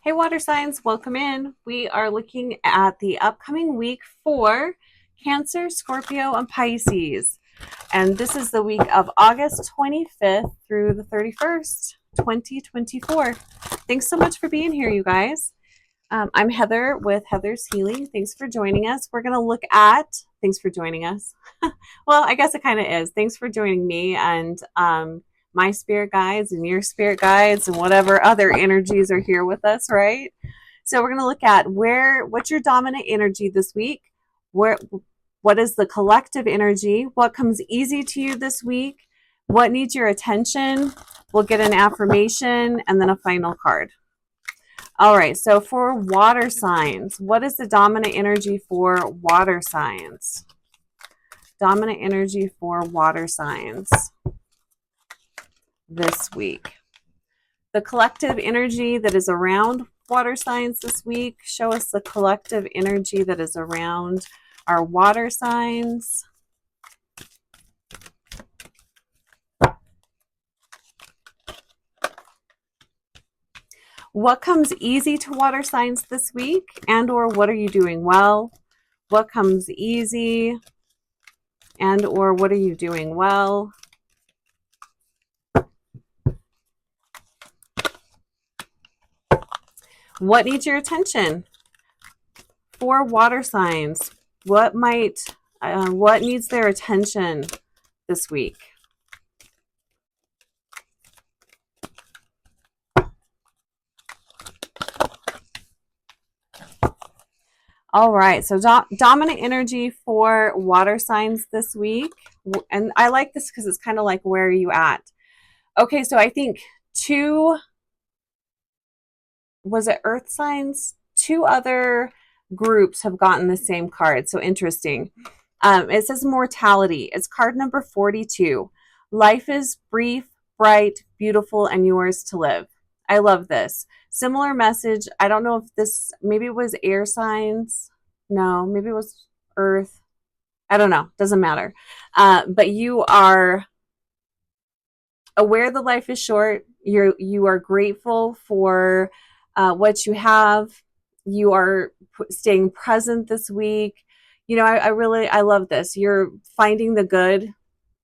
Hey, water signs, welcome in. We are looking at the upcoming week for Cancer, Scorpio, and Pisces. And this is the week of August 25th through the 31st, 2024. Thanks so much for being here, you guys. I'm Heather with Heather's Healing. Thanks for joining us. We're going to look at, thanks for joining us. Well, I guess it kind of is. Thanks for joining me and my spirit guides and your spirit guides and whatever other energies are here with us, right? So we're going to look at what's your dominant energy this week? What is the collective energy? What comes easy to you this week? What needs your attention? We'll get an affirmation and then a final card. All right, so for water signs, what is the dominant energy for water signs? Dominant energy for water signs this week. The collective energy that is around water signs this week. Show us the collective energy that is around our water signs. What comes easy to water signs this week, and or what are you doing well? What comes easy, and or what are you doing well? What needs your attention? For water signs, what needs their attention this week? All right, so dominant energy for water signs this week. And I like this because it's kind of like, where are you at? Okay, so I think was it earth signs? Two other groups have gotten the same card. So interesting. It says mortality. It's card number 42. Life is brief, bright, beautiful, and yours to live. I love this. Similar message. I don't know if maybe it was air signs. No, maybe it was earth. I don't know. Doesn't matter. But you are aware that life is short. You are grateful for what you have. You are staying present this week. You know, I love this. You're finding the good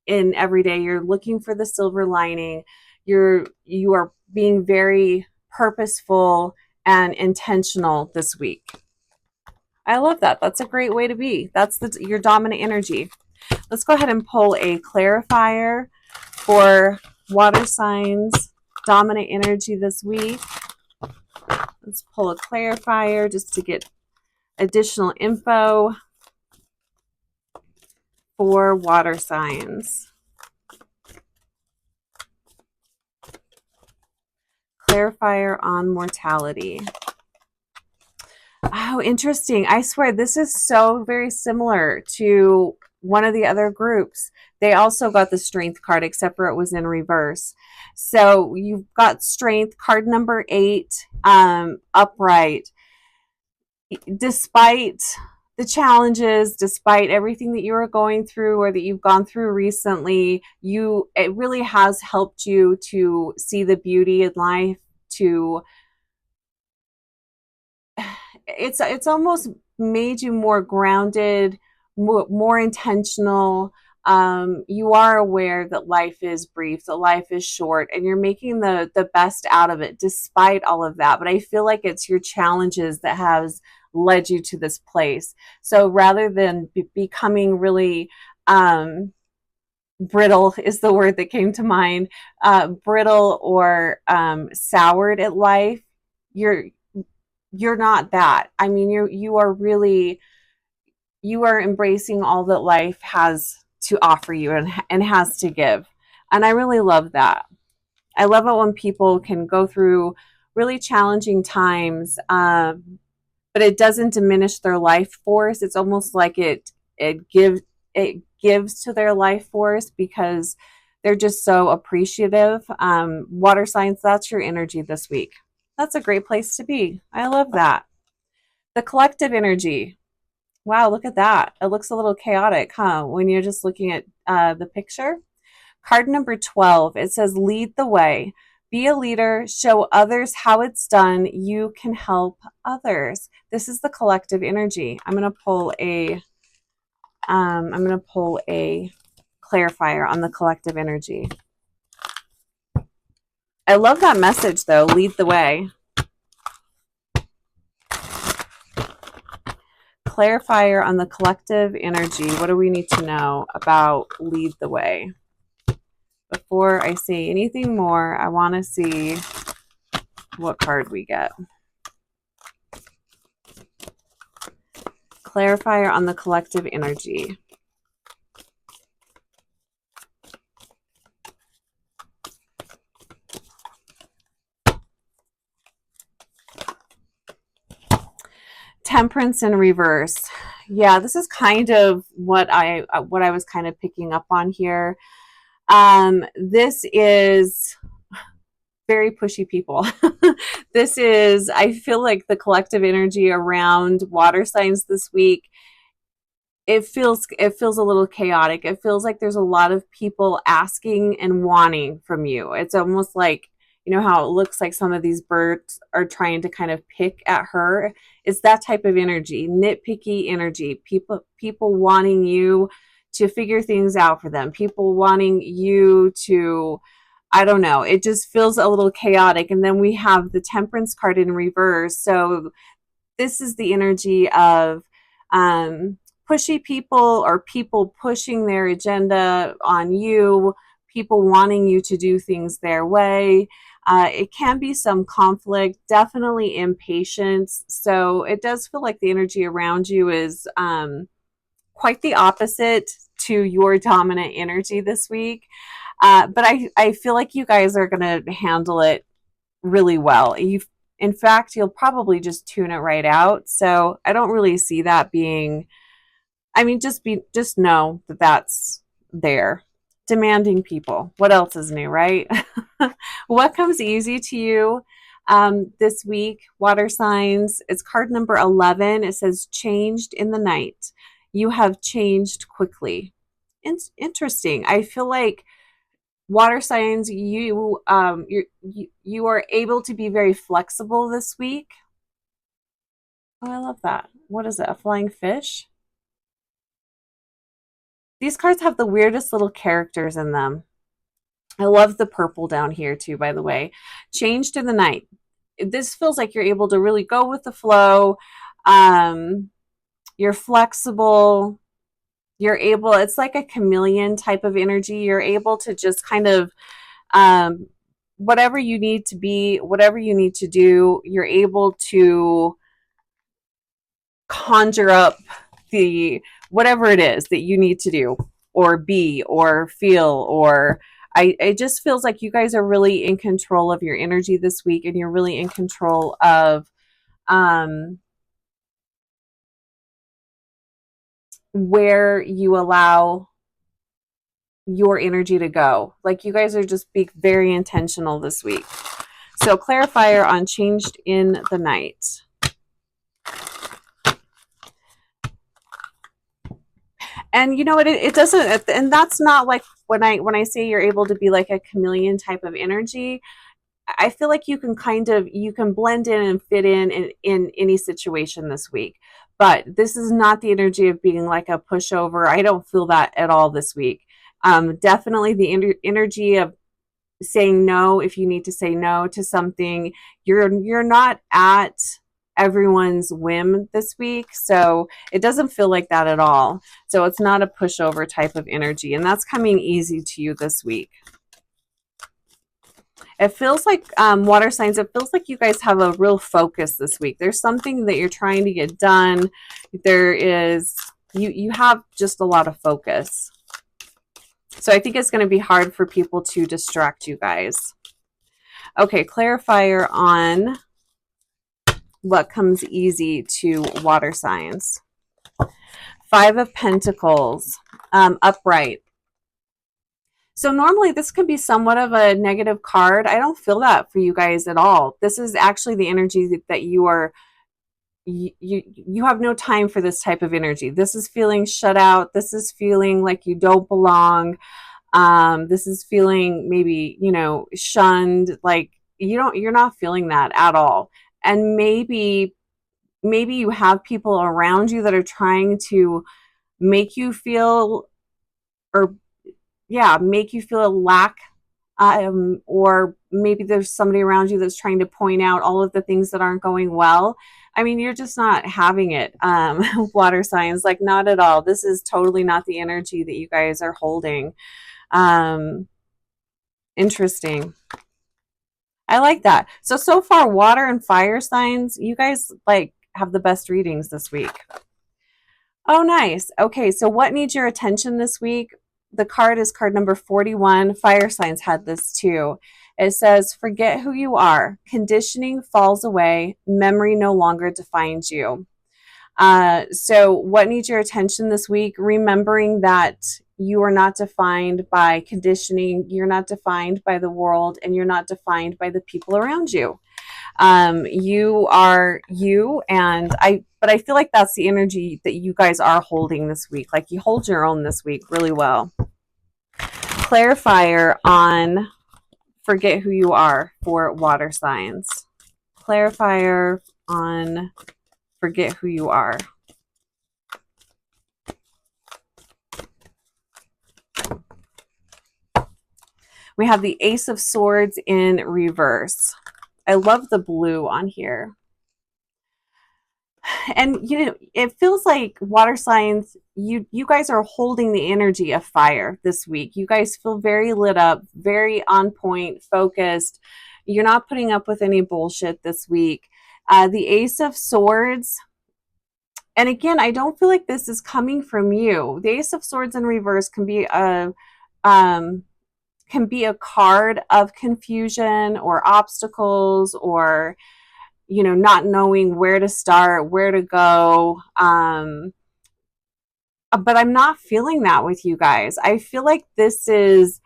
in every day. You're looking for the silver lining. You are being very purposeful and intentional this week. I love that. That's a great way to be. That's your dominant energy. Let's go ahead and pull a clarifier for water signs dominant energy this week. Let's pull a clarifier just to get additional info for water signs. Clarifier on mortality. Oh, interesting. I swear this is so very similar to one of the other groups. They also got the strength card, except for it was in reverse. So you've got strength, card number 8, upright. Despite the challenges, despite everything that you are going through or that you've gone through recently, it really has helped you to see the beauty in life, it's almost made you more grounded, more intentional. You are aware that life is brief, that life is short, and you're making the best out of it despite all of that. But I feel like it's your challenges that has led you to this place. So rather than becoming really brittle is the word that came to mind, brittle or soured at life, you're not that. I mean, you are embracing all that life has to offer you and has to give. And I really love that. I love it when people can go through really challenging times, but it doesn't diminish their life force. It's almost like it gives to their life force because they're just so appreciative. Water signs, that's your energy this week. That's a great place to be. I love that. The collective energy. Wow, look at that. It looks a little chaotic, huh? When you're just looking at the picture. Card number 12, it says lead the way. Be a leader, show others how it's done. You can help others. This is the collective energy. I'm going to pull a clarifier on the collective energy. I love that message though. Lead the way. Clarifier on the collective energy. What do we need to know about lead the way? Before I say anything more, I want to see what card we get. Clarifier on the collective energy. Temperance in reverse. Yeah, this is kind of what I was kind of picking up on here. This is very pushy people. This is, I feel like the collective energy around water signs this week, it feels a little chaotic. It feels like there's a lot of people asking and wanting from you. It's almost like, you know how it looks like some of these birds are trying to kind of pick at her. It's that type of energy, nitpicky energy. People wanting you to figure things out for them. People wanting you to, I don't know. It just feels a little chaotic. And then we have the Temperance card in reverse. So this is the energy of pushy people, or people pushing their agenda on you, people wanting you to do things their way. It can be some conflict, definitely impatience. So it does feel like the energy around you is quite the opposite to your dominant energy this week. But I feel like you guys are going to handle it really well. In fact, you'll probably just tune it right out. So I don't really see that being, I mean, just know that that's there. Demanding people. What else is new, right? What comes easy to you this week? Water signs. It's card number 11. It says changed in the night. You have changed quickly. Interesting. I feel like water signs, you are able to be very flexible this week. Oh, I love that. What is it? A flying fish? These cards have the weirdest little characters in them. I love the purple down here too, by the way. Changed in the night. This feels like you're able to really go with the flow. You're flexible. You're able, it's like a chameleon type of energy. You're able to just kind of, whatever you need to be, whatever you need to do, you're able to conjure up the whatever it is that you need to do or be or feel, or it just feels like you guys are really in control of your energy this week, and you're really in control of where you allow your energy to go. Like you guys are just being very intentional this week. So clarifier on changed in the night. And you know what, it doesn't, and that's not like when I say you're able to be like a chameleon type of energy. I feel like you can blend in and fit in any situation this week. But this is not the energy of being like a pushover. I don't feel that at all this week. Definitely the energy of saying no if you need to say no to something. You're not at everyone's whim this week, so it doesn't feel like that at all. So it's not a pushover type of energy, and that's coming easy to you this week. It feels like water signs, it feels like you guys have a real focus this week. There's something that you're trying to get done. There is, you have just a lot of focus. So I think it's going to be hard for people to distract you guys. Okay, clarifier on what comes easy to water signs. 5 of Pentacles, upright. So normally this could be somewhat of a negative card. I don't feel that for you guys at all. This is actually the energy that you have no time for this type of energy. This is feeling shut out. This is feeling like you don't belong. This is feeling maybe, you know, shunned, like you're not feeling that at all. And maybe you have people around you that are trying to make you feel, or yeah, make you feel a lack, or maybe there's somebody around you that's trying to point out all of the things that aren't going well. I mean, you're just not having it, water signs, like not at all. This is totally not the energy that you guys are holding. Um, Interesting. I like that. So far, water and fire signs, you guys like have the best readings this week. Oh, nice. Okay, so what needs your attention this week? The card is card number 41. Fire signs had this too. It says, forget who you are. Conditioning falls away. Memory no longer defines you. So what needs your attention this week? Remembering that you are not defined by conditioning. You're not defined by the world, and you're not defined by the people around you. You are you, and but I feel like that's the energy that you guys are holding this week. Like you hold your own this week really well. Clarifier on forget who you are for water signs. Clarifier on forget who you are. We have the Ace of Swords in reverse. I love the blue on here. And you know, it feels like water signs, you guys are holding the energy of fire this week. You guys feel very lit up, very on point, focused. You're not putting up with any bullshit this week. The Ace of Swords, and again, I don't feel like this is coming from you. The Ace of Swords in reverse can be a card of confusion or obstacles, or you know, not knowing where to start, where to go. But I'm not feeling that with you guys. I feel like this is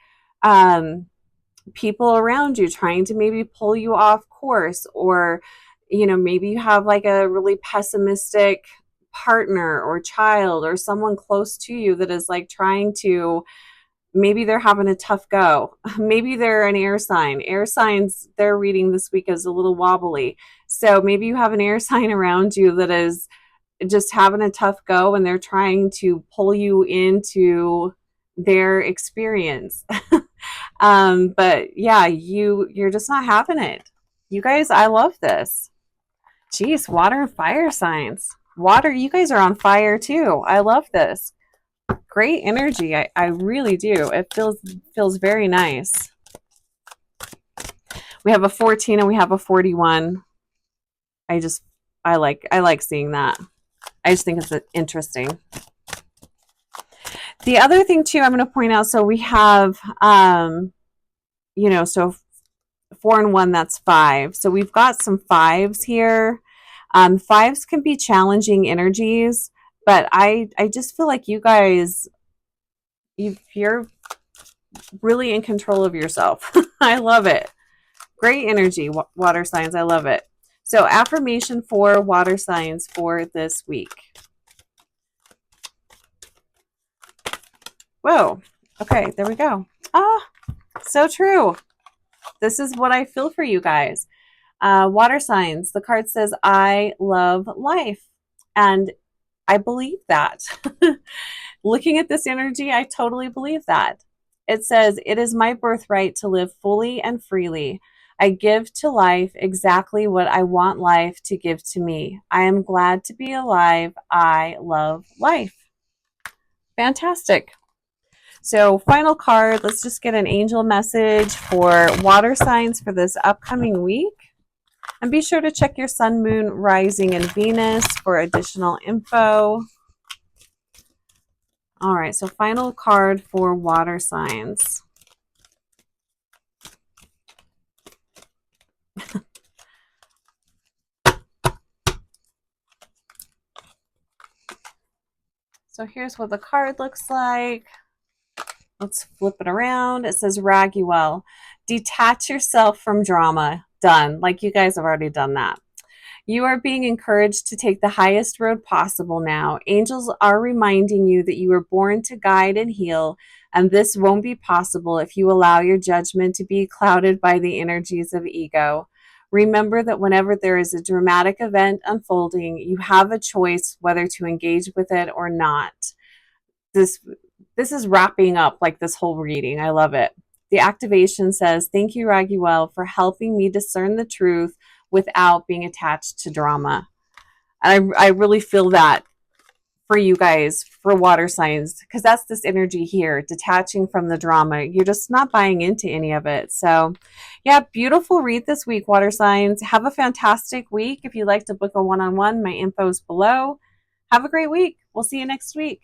people around you trying to maybe pull you off course, or, you know, maybe you have like a really pessimistic partner or child or someone close to you that is like trying to, maybe they're having a tough go. Maybe they're an air sign. Air signs, their reading this week is a little wobbly. So maybe you have an air sign around you that is just having a tough go, and they're trying to pull you into their experience. But yeah, you're just not having it. You guys, I love this. Jeez, water and fire signs. Water, you guys are on fire too. I love this. Great energy. I really do. It feels very nice. We have a 14 and we have a 41. I like seeing that. I just think it's interesting. The other thing too, I'm going to point out, so we have you know, so 4 and 1, that's 5. So we've got some 5s here. 5s can be challenging energies, but I just feel like you guys, you're really in control of yourself. I love it. Great energy, water signs. I love it. So affirmation for water signs for this week. Whoa. Okay, there we go. Ah, so true. This is what I feel for you guys. Water signs. The card says, I love life. And I believe that. Looking at this energy, I totally believe that. It says, it is my birthright to live fully and freely. I give to life exactly what I want life to give to me. I am glad to be alive. I love life. Fantastic. So final card, let's just get an angel message for water signs for this upcoming week. And be sure to check your sun, moon, rising, and Venus for additional info. All right, so final card for water signs. So here's what the card looks like. Let's flip it around. It says Raguel. Detach yourself from drama. Done. Like you guys have already done that. You are being encouraged to take the highest road possible now. Angels are reminding you that you were born to guide and heal, and this won't be possible if you allow your judgment to be clouded by the energies of ego. Remember that whenever there is a dramatic event unfolding, you have a choice whether to engage with it or not. This this is wrapping up like this whole reading. I love it. The activation says, "Thank you, Raguel, for helping me discern the truth without being attached to drama." And I really feel that for you guys, for water signs, because that's this energy here, detaching from the drama. You're just not buying into any of it. So, yeah, beautiful read this week, water signs. Have a fantastic week. If you'd like to book a one-on-one, my info's below. Have a great week. We'll see you next week.